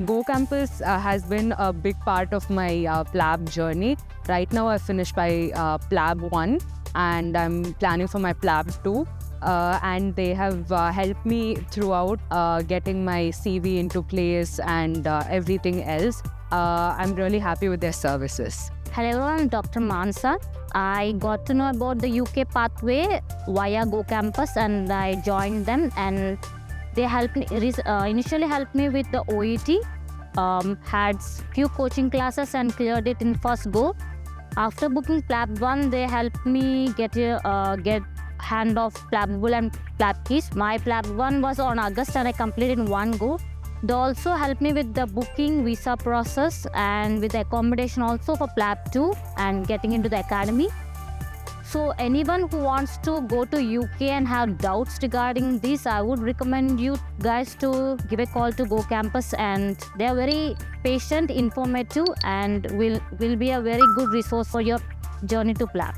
GooCampus has been a big part of my PLAB journey. Right now, I've finished my PLAB 1 and I'm planning for my PLAB 2. And they have helped me throughout getting my CV into place and everything else. I'm really happy with their services. Hello, I'm Dr. Mansa. I got to know about the UK pathway via GooCampus and I joined them, and they helped me, initially helped me with the OET, had few coaching classes and cleared it in first go. After booking PLAB 1, they helped me get hand of PLABable and PLAB keys. My PLAB 1 was on August and I completed in one go. They also helped me with the booking, visa process, and with the accommodation also for PLAB 2 and getting into the academy. So anyone who wants to go to UK and have doubts regarding this, I would recommend you guys to give a call to GooCampus, and they are very patient, informative, and will be a very good resource for your journey to PLAB.